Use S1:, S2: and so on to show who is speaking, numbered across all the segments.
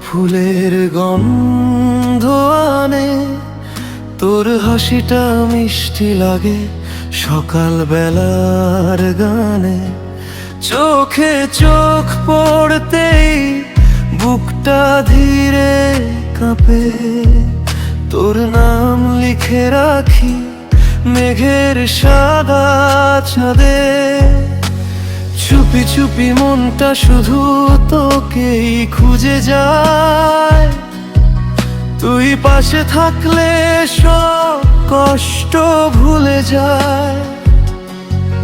S1: ফুলের গন্ধ আনে, তোর হাসিটা মিষ্টি লাগে সকাল বেলার গানে। চোখে চোখ পড়তেই বুকটা ধীরে কাঁপে, তোর নাম লিখে রাখি মেঘের সাদা চাঁদে। চুপি চুপি মনটা শুধু তোকেই খুঁজে যায়, তুই পাশে থাকলে সব কষ্ট ভুলে যায়।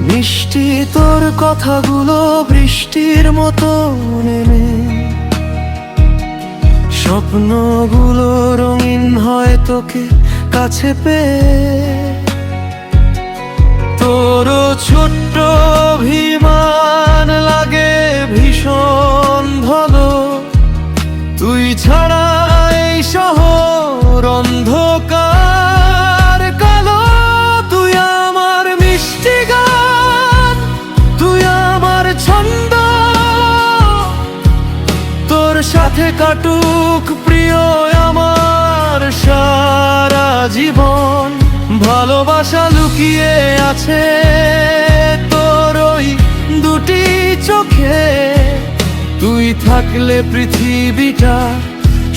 S1: মিষ্টি তোর কথাগুলো বৃষ্টির মতো নেমে, স্বপ্নগুলো রঙিন হয় তোকে কাছে পেয়ে। তোর ছোট্ট অভিমান লাগে ভীষণ ভালো, তুই ছাড়া এই শহর অন্ধকার কালো। তুই আমার মিষ্টি গান, তুই আমার ছন্দ, তোর সাথে কাটুক প্রিয় আমার সারা জীবন। ভালোবাসা লুকিয়ে আছে তোর ওই দুটি চোখে, তুই থাকলে পৃথিবীটা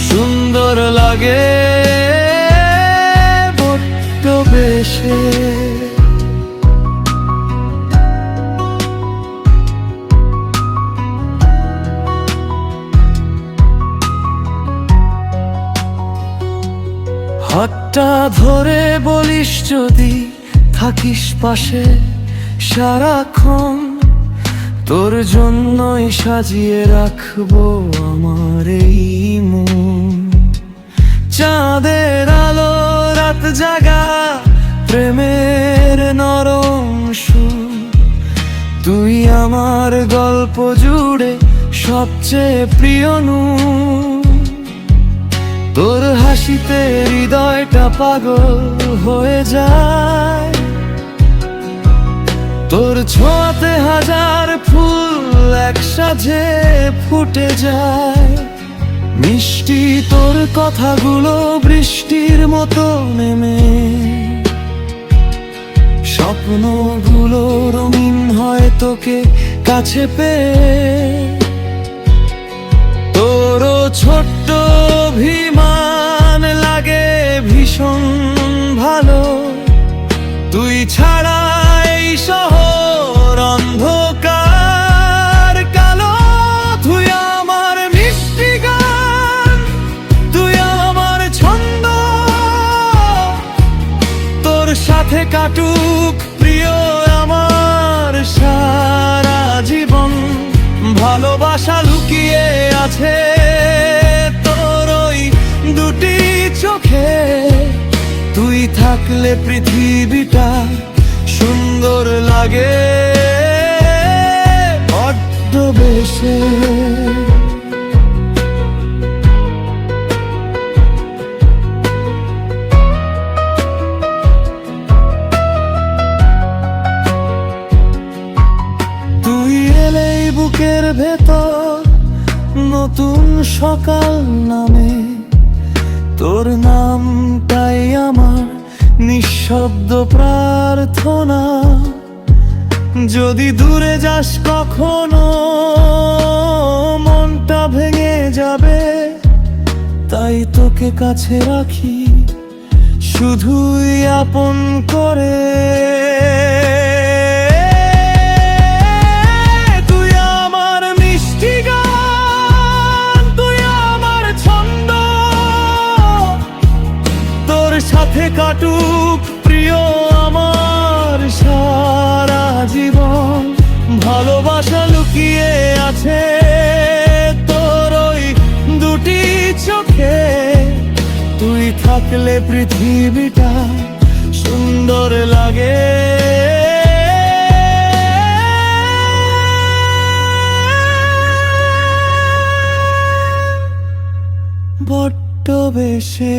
S1: সুন্দর লাগে বড্ড বেশি। হাতটা ধরে বলিস যদি থাকিস পাশে সারাক্ষণ, তোর জন্যই সাজিয়ে রাখবো আমার এই মন। চাঁদের আলো রাত জাগা প্রেমের নরম সুর, তুই আমার গল্প জুড়ে সবচেয়ে প্রিয় নূর। তোর হাসিতে হৃদয়টা পাগল হয়ে যায়, তোর ছোঁয়াতে হাজার ফুল একসাথে ফুটে যায়। মিষ্টি তোর কথাগুলো বৃষ্টির মতো নেমে, স্বপ্নগুলো রঙিন হয় তোকে কাছে পেয়ে। তোর ছোট্ট অভিমান লাগে ভীষণ ভালো, তুই ছাড়া এই শহর অন্ধকার কালো। তুই আমার মিষ্টি গান, তুই আমার ছন্দ, তোর সাথে কাটুক প্রিয় আমার সারা জীবন। ভালোবাসা লুকিয়ে আছে তোর ওই দুটি চোখে, তুই থাকলে পৃথিবীটা সুন্দর লাগে বড্ড বেশি। তুই এলেই বুকের ভেতর নতুন সকাল নামে, তোর নামটাই আমার নিঃশব্দ প্রার্থনা। যদি দূরে যাস কখনো মনটা ভেঙে যাবে, তাই তোকে কাছে রাখি শুধুই আপন করে। তুই আমার মিষ্টি গান, তুই আমার ছন্দ, তোর সাথে কাটুক প্রিয় আমার সারা জীবন। ভালোবাসা লুকিয়ে আছে তোর ওই দুটি চোখে, তুই থাকলে পৃথিবীটা সুন্দর লাগে বড্ড বেশি।